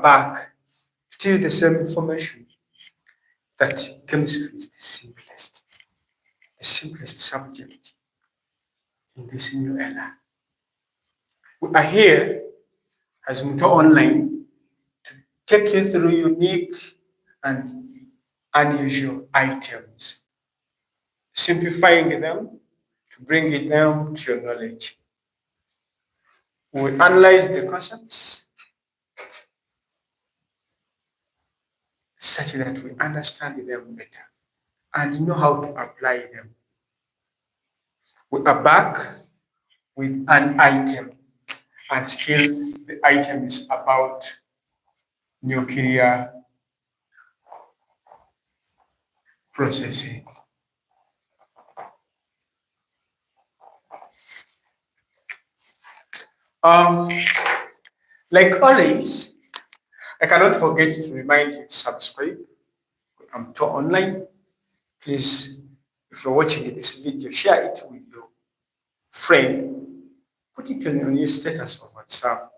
back to the same information that chemistry is the simplest subject in this new era. We are here as Muto Online to take you through unique and unusual items, simplifying them to bring it down to your knowledge. We analyze the concepts such that we understand them better and know how to apply them. We are back with an item, and still the item is about nuclear processing. Like always, I cannot forget to remind you to subscribe. I'm to online. Please, if you're watching this video, share it with your friend. Put it on your status of WhatsApp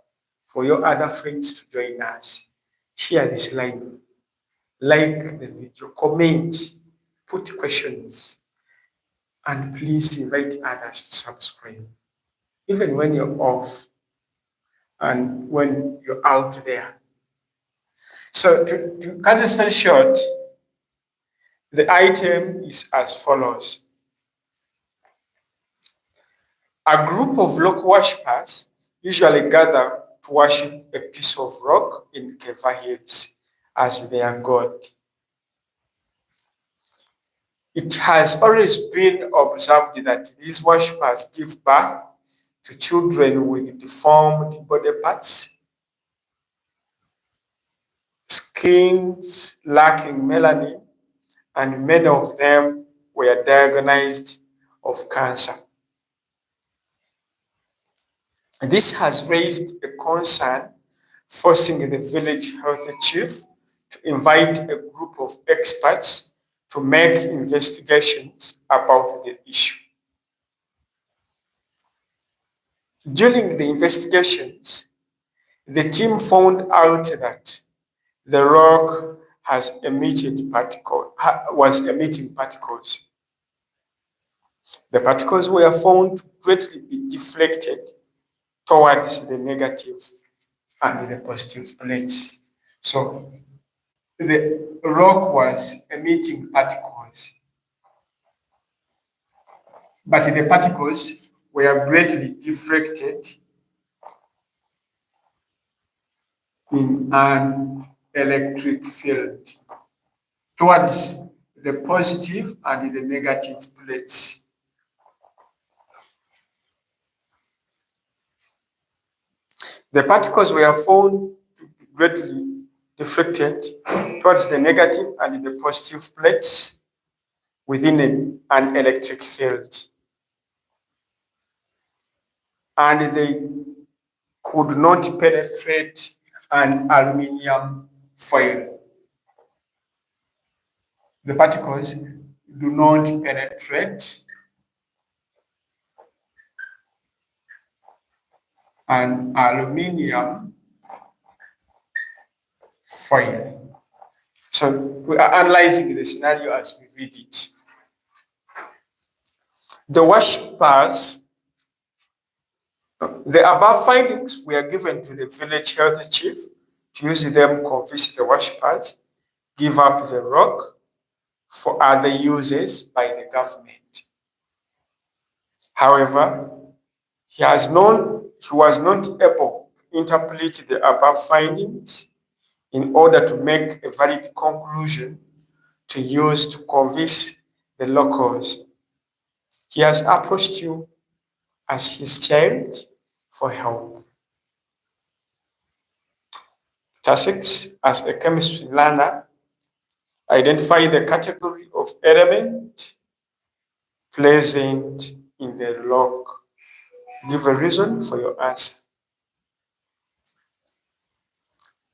for your other friends to join us. Share this live. Like the video, comment, put questions, and please invite others to subscribe. Even when you're off and when you're out there. So to cut the story short, the item is as follows. A group of local worshippers usually gather to worship a piece of rock in Keva hills as their god. It has always been observed that these worshippers give birth to children with deformed body parts, skins lacking melanin, and many of them were diagnosed of cancer. This has raised a concern, forcing the village health chief to invite a group of experts to make investigations about the issue. During the investigations, the team found out that the rock was emitting particles. The particles were found to greatly be deflected towards the negative and the positive plates. So the rock was emitting particles, but the particles were greatly deflected in an electric field towards the positive and the negative plates. The particles were found to be greatly deflected towards the negative and the positive plates within an electric field. And they could not penetrate an aluminium foil. The particles do not penetrate an aluminium foil. So we are analyzing the scenario as we read it. The worshippers, the above findings were given to the village health chief to use them to convince the worshippers give up the rock for other uses by the government. However, he was not able to interpret the above findings in order to make a valid conclusion to use to convince the locals. He has approached you as his child for help. Tasks as a chemistry learner, identify the category of element present in the rock. Give a reason for your answer.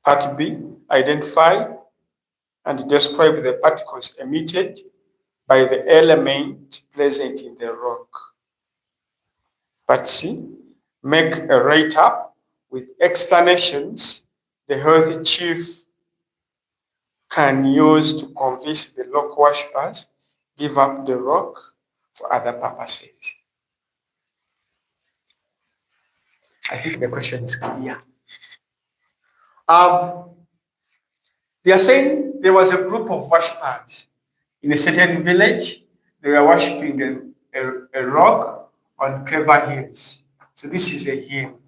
Part B, identify and describe the particles emitted by the element present in the rock. Part C, make a write-up with explanations the health chief can use to convince the rock worshippers give up the rock for other purposes? I think the question is clear. They are saying there was a group of worshippers in a certain village. They were worshipping a rock on Keva hills. So this is a hill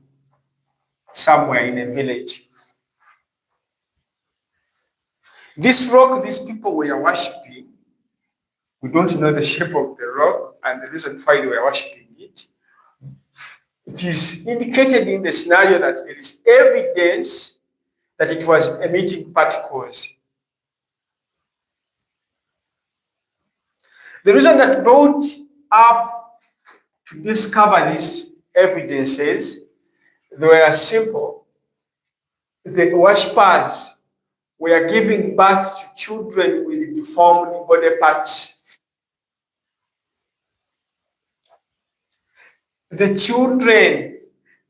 somewhere in a village. This rock these people were worshipping, we don't know the shape of the rock and the reason why they were worshipping it. It is indicated in the scenario that there is evidence that it was emitting particles. The reason that brought up to discover these evidences, they were simple. The worshippers were giving birth to children with deformed body parts. The children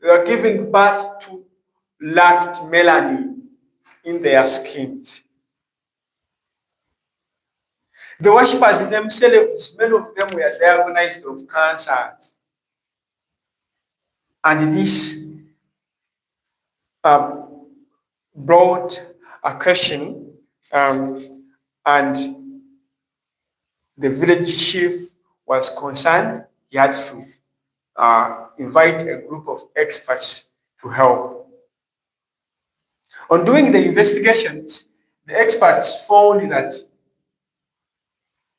were giving birth to lacked melanin in their skins. The worshippers themselves, many of them were diagnosed of cancers. And this brought a question, and the village chief was concerned. He had to invite a group of experts to help. On doing the investigations, the experts found that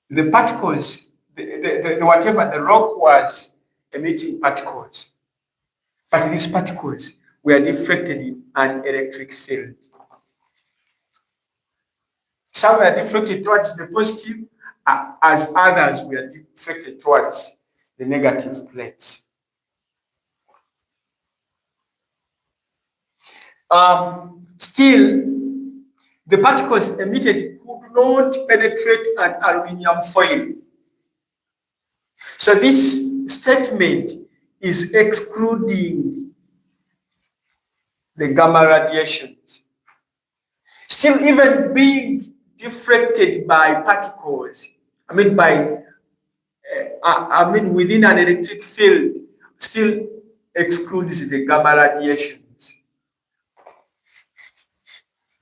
the particles, the whatever the rock was emitting particles, but these particles were deflected in an electric field. Some were deflected towards the positive, as others were deflected towards the negative plates. Still, the particles emitted could not penetrate an aluminium foil. So this statement is excluding the gamma radiations. Still, even being deflected by particles, within an electric field, still excludes the gamma radiations,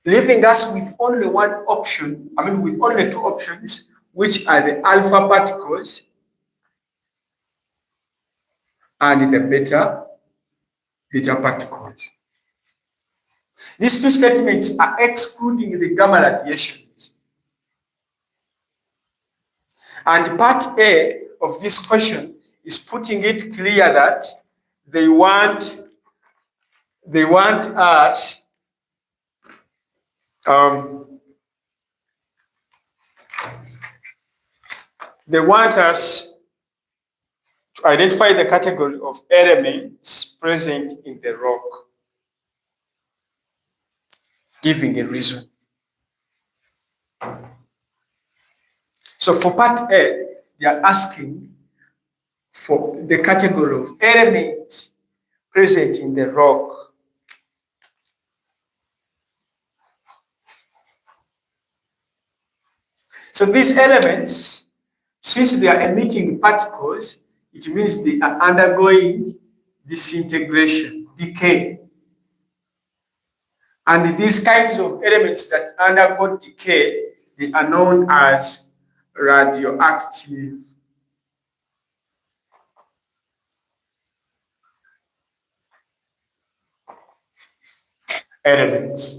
leaving us with only one option, with only two options, which are the alpha particles and the beta particles. These two statements are excluding the gamma radiations. And part A of this question is putting it clear that they want us to identify the category of elements present in the rock, giving a reason. So for part A, they are asking for the category of elements present in the rock. So these elements, since they are emitting particles, it means they are undergoing disintegration, decay. And these kinds of elements that undergo decay, they are known as radioactive elements.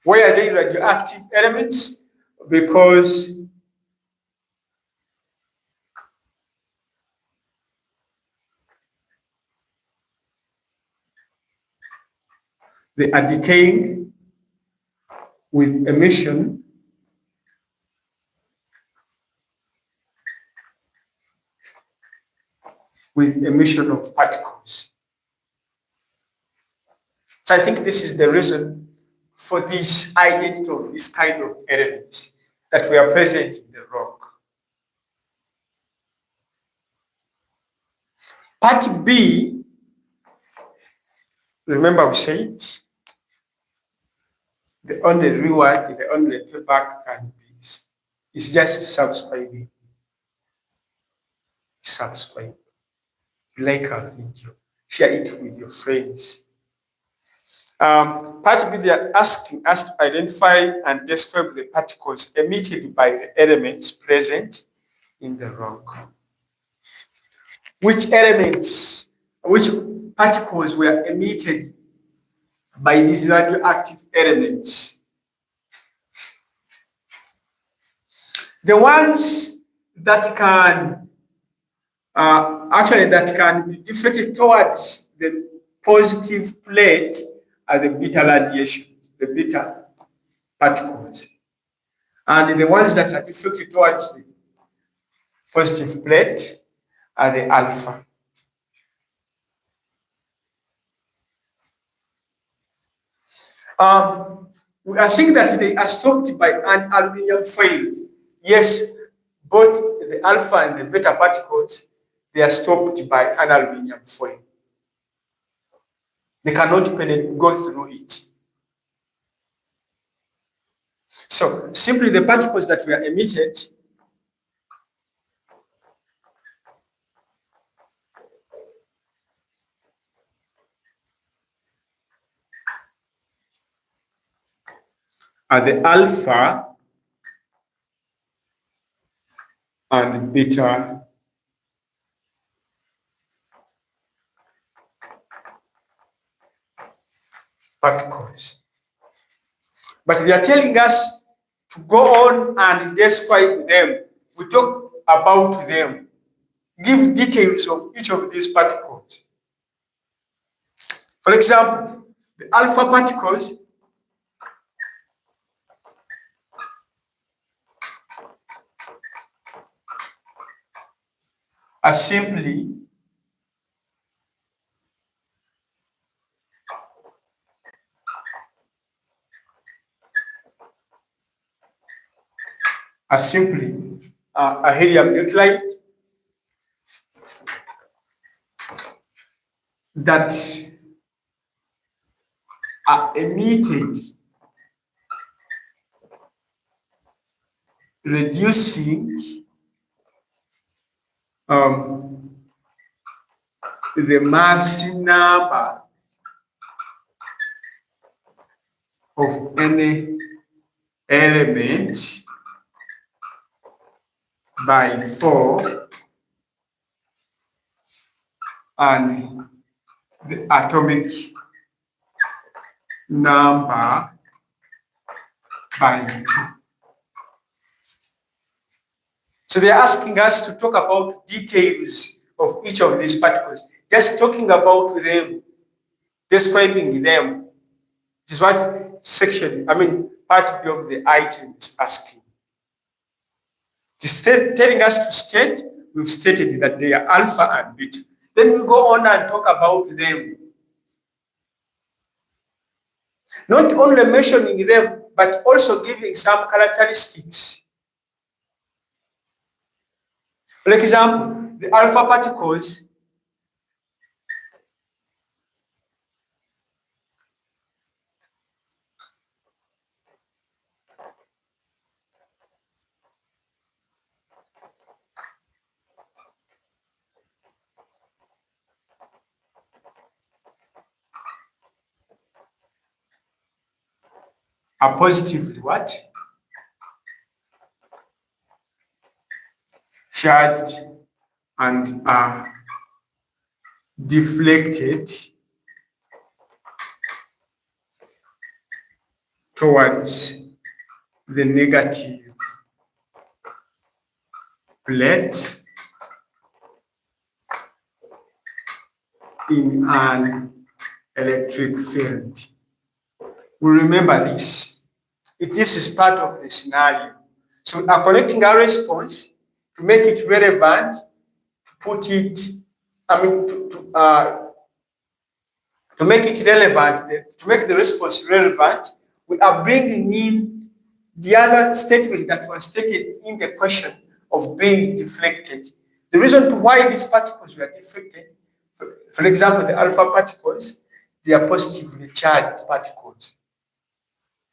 Why are they radioactive elements? Because they are decaying with emission of particles. So I think this is the reason for this identity of this kind of elements that were present in the rock. Part B, remember we said, The only reward, the only payback can be is just subscribing. Subscribe, like our video, share it with your friends. Part B, they are asking us to identify and describe the particles emitted by the elements present in the rock. Which particles were emitted by these radioactive elements? The ones that can that can be deflected towards the positive plate are the beta radiation, the beta particles. And the ones that are deflected towards the positive plate are the alpha. We are seeing that they are stopped by an aluminium foil. Yes, both the alpha and the beta particles, they are stopped by an aluminium foil. They cannot go through it. So simply the particles that were emitted are the alpha and beta particles. But they are telling us to go on and describe them. We talk about them. Give details of each of these particles. For example, the alpha particles are simply a helium nuclide that are emitted, reducing the mass number of any element by 4 and the atomic number by 2. So they're asking us to talk about details of each of these particles. Just talking about them, describing them, is what part B of the item is asking. Telling us to state, we've stated that they are alpha and beta. Then we go on and talk about them. Not only mentioning them, but also giving some characteristics. For example, the alpha particles are positively what? Charged and are deflected towards the negative plate in an electric field. We remember this. This is part of the scenario. So we are collecting our response to make it relevant, to put it, to make it relevant, to make the response relevant, we are bringing in the other statement that was stated in the question of being deflected. The reason why these particles were deflected, for example, the alpha particles, they are positively charged particles.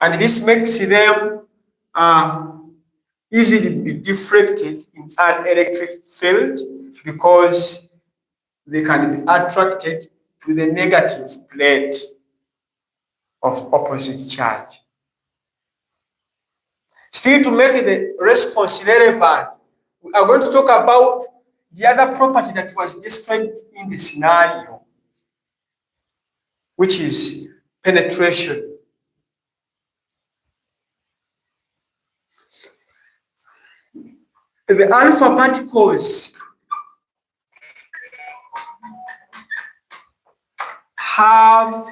And this makes them easily be deflected in an electric field because they can be attracted to the negative plate of opposite charge. Still, to make the response relevant, we are going to talk about the other property that was described in the scenario, which is penetration. The alpha particles have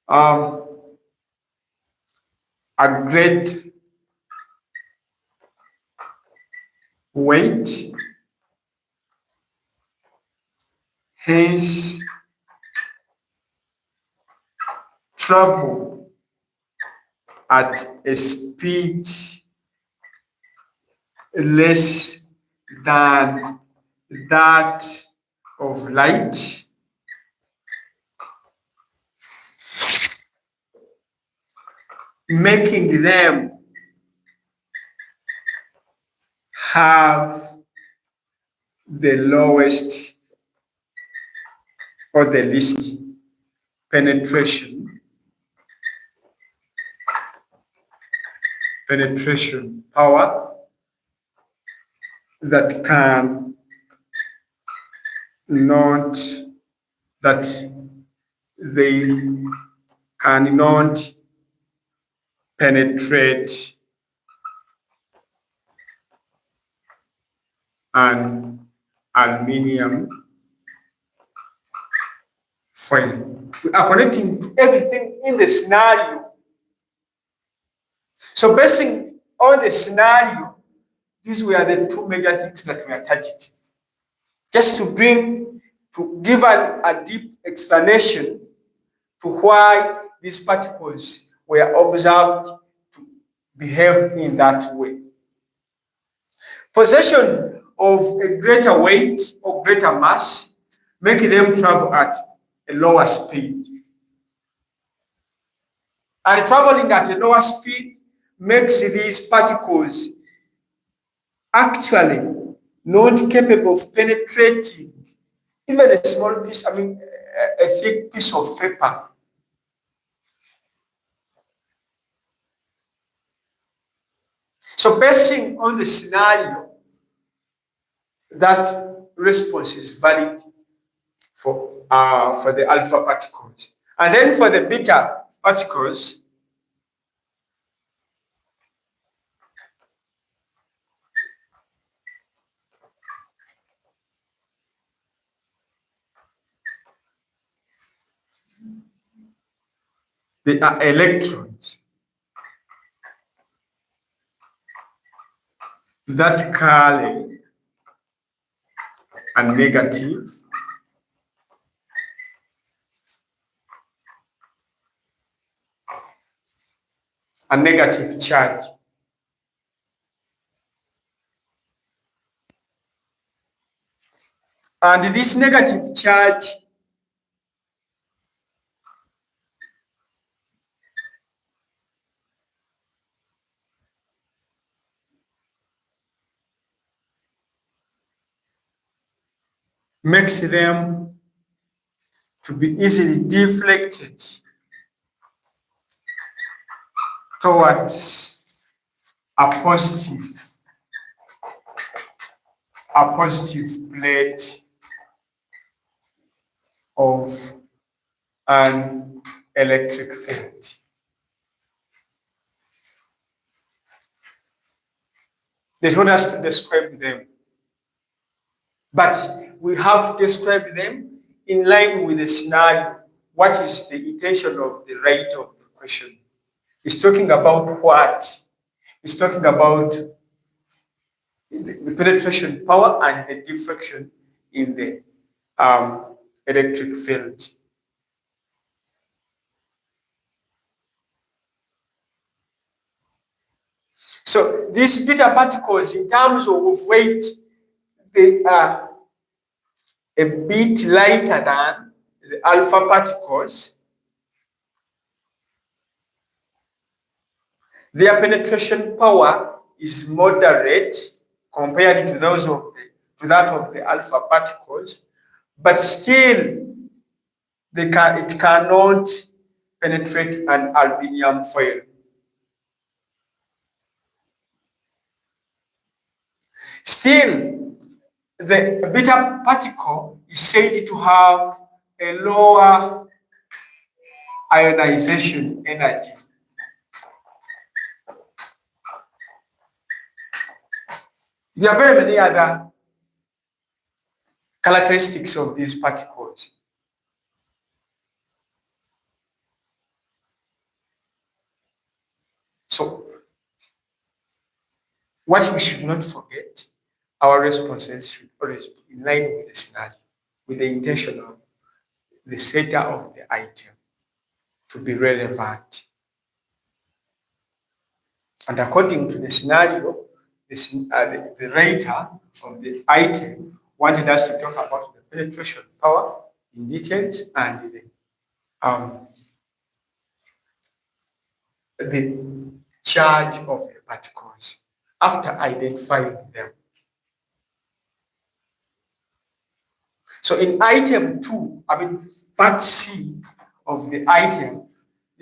a great weight, hence travel at a speed less than that of light, making them have the lowest or the least penetration power that they cannot penetrate an aluminium foil. We are connecting to everything in the scenario. So basing on the scenario, these were the two major things that we are targeting. Just to give a deep explanation to why these particles were observed to behave in that way. Possession of a greater weight or greater mass make them travel at a lower speed. And traveling at a lower speed makes these particles actually not capable of penetrating even a small piece, a thick piece of paper. So basing on the scenario, that response is valid for the alpha particles. And then for the beta particles, they are electrons that carry a negative charge. And this negative charge makes them to be easily deflected towards a positive plate of an electric field. They told us to describe them, but we have to describe them in line with the scenario. What is the intention of the writer of the question? It's talking about what? It's talking about the penetration power and the deflection in the electric field. So these beta particles, in terms of weight, they are a bit lighter than the alpha particles. Their penetration power is moderate compared to that of the alpha particles, but still it cannot penetrate an aluminium foil. Still, the beta particle is said to have a lower ionization energy. There are very many other characteristics of these particles. So, what we should not forget, our responses should always be in line with the scenario, with the intention of the setter of the item to be relevant. And according to the scenario, the writer of the item wanted us to talk about the penetration power in details and the charge of the particles after identifying them. So in item 2, part C of the item,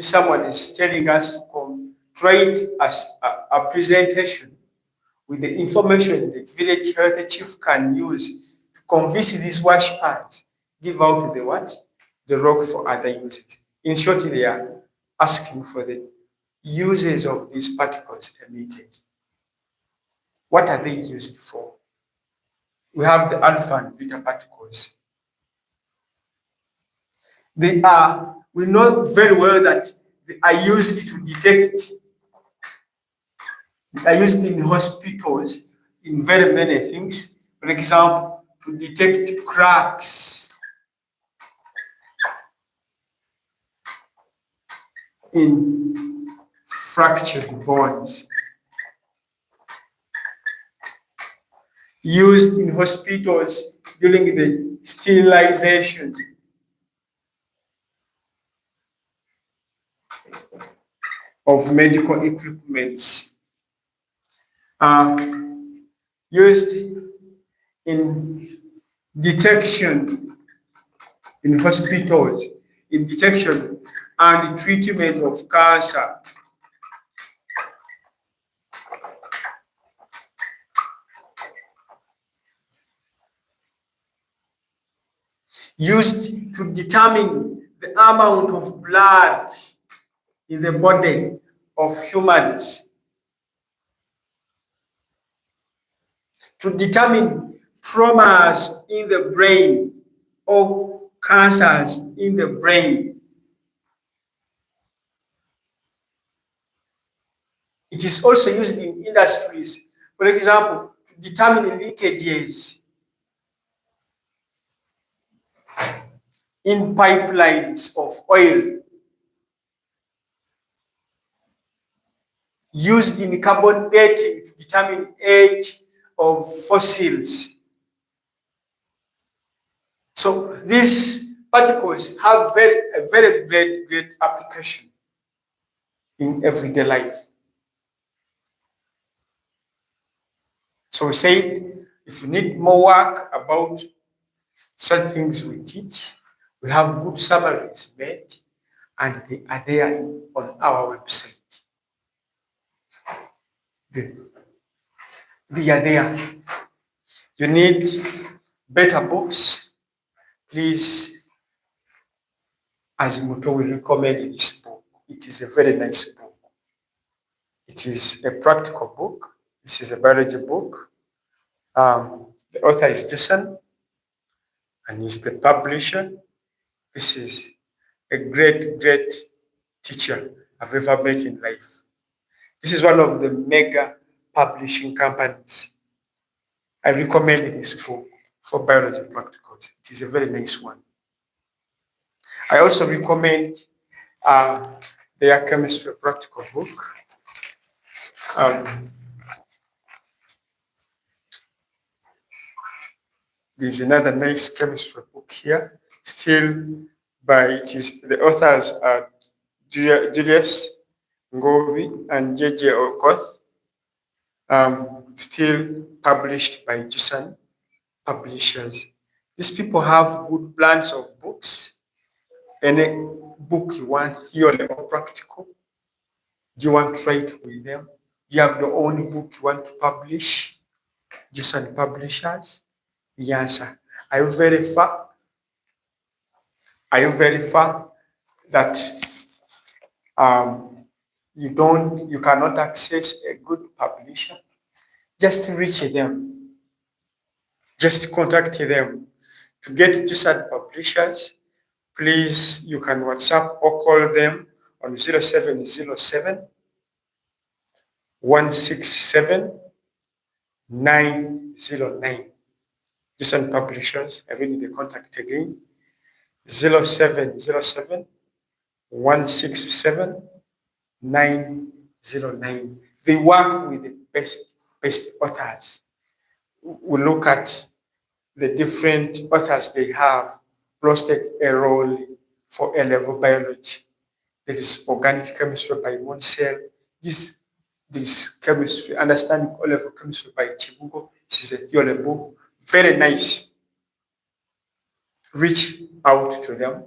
someone is telling us to create a presentation with the information the village health chief can use to convince these wash pans, give out the what? The rock for other uses. In short, they are asking for the uses of these particles emitted. What are they used for? We have the alpha and beta particles. We know very well that they are used to detect, they are used in hospitals in very many things. For example, to detect cracks in fractured bones. Used in hospitals during the sterilization of medical equipments. Used in detection in hospitals, in detection and treatment of cancer. Used to determine the amount of blood in the body of humans. To determine traumas in the brain or cancers in the brain. It is also used in industries, for example, to determine leakages in pipelines of oil. Used in carbon dating to determine age of fossils. So these particles have a very great application in everyday life. So we said, if you need more work about such things we teach, we have good summaries made, and they are there on our website. They are there. You need better books, please, Azimuto will recommend this book. It is a very nice book. It is a practical book. This is a biology book. The author is Jason, and he's the publisher. This is a great teacher I've ever met in life. This is one of the mega publishing companies. I recommend this book for biology practicals. It is a very nice one. I also recommend their chemistry practical book. There's another nice chemistry book here, still by the authors are Julius Ngovi, and JJ Okoth, still published by Jusan Publishers. These people have good plans of books. Any book you want, theory or practical, do you want to write with them? Do you have your own book you want to publish? Jusan Publishers? The answer. Are you very far? Are you very far that you cannot access a good publisher? Just reach them. Just contact them. To get Jusan Publishers, please, you can WhatsApp or call them on 0707 167 909. Jusan Publishers, I read the contact again, 0707 167 909. They work with the best authors. We look at the different authors they have. Plus take a role for A-level biology. There is organic chemistry by Monsell. This chemistry, understanding O-level chemistry by Chibugo. This is a theory book. Very nice. Reach out to them.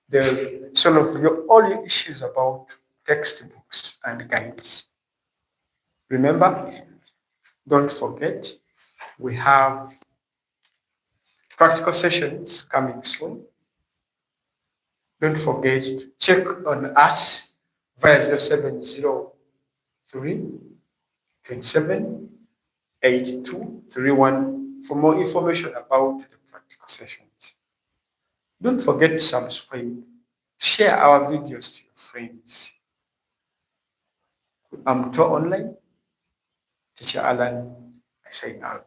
They'll solve all your issues about textbooks and guides. Remember, don't forget, we have practical sessions coming soon. Don't forget to check on us via 0703 27 8231 for more information about the practical sessions. Don't forget to subscribe, share our videos to your friends. I'm Online, Teacher Alan, I say out.